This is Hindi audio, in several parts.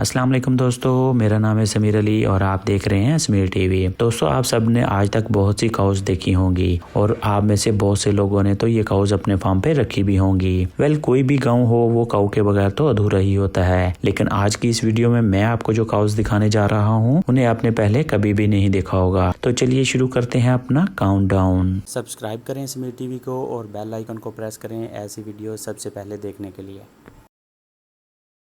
अस्सलाम वालेकुम दोस्तों, मेरा नाम है समीर अली और आप देख रहे हैं समीर टीवी। दोस्तों, आप सब ने आज तक बहुत सी काउस देखी होंगी और आप में से बहुत से लोगों ने तो ये काउस अपने फार्म पे रखी भी होंगी। कोई भी गांव हो वो काउ के बगैर तो अधूरा ही होता है। लेकिन आज की इस वीडियो में मैं आपको जो काउस दिखाने जा रहा हूँ उन्हें आपने पहले कभी भी नहीं देखा होगा। तो चलिए शुरू करते हैं अपना काउंटडाउन। सब्सक्राइब करें समीर टीवी को और बेल आइकन को प्रेस करें ऐसी वीडियो सबसे पहले देखने के लिए।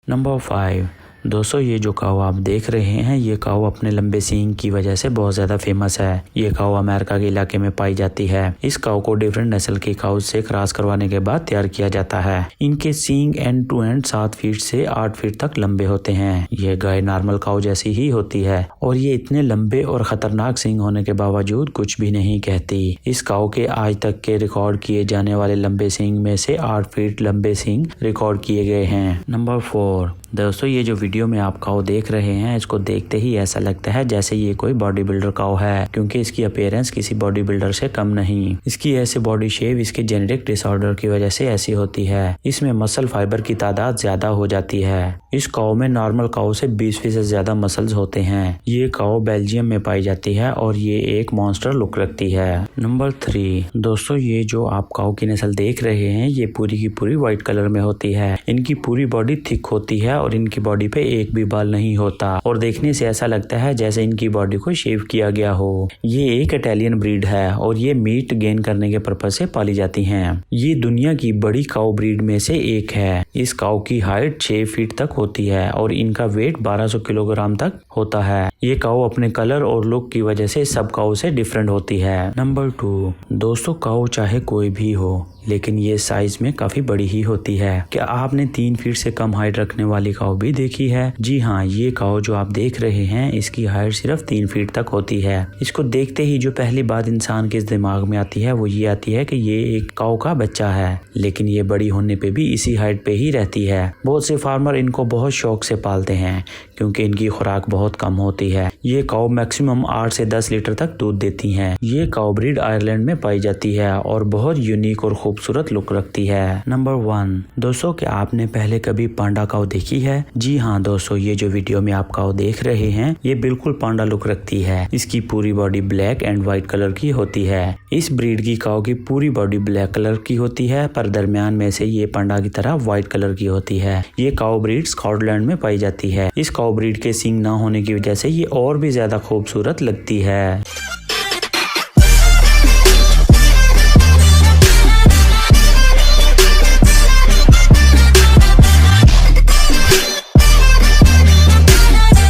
नंबर 5। दोस्तों, ये जो काऊ आप देख रहे हैं ये काऊ अपने लंबे सींग की वजह से बहुत ज्यादा फेमस है। ये काऊ अमेरिका के इलाके में पाई जाती है। इस काऊ को डिफरेंट नस्ल के काऊ से क्रॉस करवाने के बाद तैयार किया जाता है। इनके सींग एंड टू एंड 7 फीट से 8 फीट तक लंबे होते हैं। ये गाय नॉर्मल काऊ जैसी ही होती है और ये इतने लंबे और खतरनाक सींग होने के बावजूद कुछ भी नहीं कहती। इस काऊ के आज तक के रिकॉर्ड किए जाने वाले लंबे सींग में से 8 फीट लंबे सींग रिकॉर्ड किए गए हैं। नंबर 4। दोस्तों, ये जो वीडियो में आप काऊ देख रहे हैं इसको देखते ही ऐसा लगता है जैसे ये कोई बॉडी बिल्डर काऊ है, क्योंकि इसकी अपीयरेंस किसी बॉडी बिल्डर से कम नहीं। इसकी ऐसे बॉडी शेप इसके जेनेटिक डिसऑर्डर की वजह से ऐसी होती है। इसमें मसल फाइबर की तादाद ज्यादा हो जाती है। इस काऊ में नॉर्मल काऊ से 20% ज्यादा मसल्स होते हैं। ये काऊ बेल्जियम में पाई जाती है और ये एक मॉन्स्टर लुक रखती है। नंबर 3। दोस्तों, ये जो आप काऊ की नस्ल देख रहे हैं ये पूरी की पूरी व्हाइट कलर में होती है। इनकी पूरी बॉडी थिक होती है और इनकी बॉडी पे एक भी बाल नहीं होता और देखने से ऐसा लगता है जैसे इनकी बॉडी को शेव किया गया हो। ये एक इटालियन ब्रीड है और ये मीट गेन करने के पर्पज से पाली जाती हैं। ये दुनिया की बड़ी काऊ ब्रीड में से एक है। इस काऊ की हाइट 6 फीट तक होती है और इनका वेट 1200 किलोग्राम तक होता है। ये काऊ अपने कलर और लुक की वजह से सब काऊ से डिफरेंट होती है। नंबर 2। दोस्तों, काऊ चाहे कोई भी हो लेकिन ये साइज में काफी बड़ी ही होती है। क्या आपने 3 फीट से कम हाइट रखने वाली काऊ भी देखी है? जी हाँ, ये काऊ जो आप देख रहे हैं इसकी हाइट सिर्फ 3 फीट तक होती है। इसको देखते ही जो पहली बात इंसान के दिमाग में आती है वो ये आती है कि ये एक काऊ का बच्चा है, लेकिन ये बड़ी होने पे भी इसी हाइट पे ही रहती है। बहुत से फार्मर इनको बहुत शौक से पालते हैं क्योंकि इनकी खुराक बहुत कम होती है। ये काऊ मैक्सिमम 8 से 10 लीटर तक दूध देती हैं। ये काऊ ब्रीड आयरलैंड में पाई जाती है और बहुत यूनिक और खूबसूरत लुक रखती है। नंबर 1। दोस्तों, क्या आपने पहले कभी पांडा काऊ देखी है? जी हाँ दोस्तों, ये जो वीडियो में आप काऊ देख रहे हैं ये बिल्कुल पांडा लुक रखती है। इसकी पूरी body black and white colour की होती है। इस ब्रीड की काऊ की पूरी बॉडी ब्लैक कलर की होती है पर दरमियान में से ये पांडा की तरह व्हाइट कलर की होती है। ये काऊ ब्रीड स्कॉटलैंड में पाई जाती है। इस काऊ ब्रीड के सींग ना होने की वजह से ये और भी ज्यादा खूबसूरत लगती है।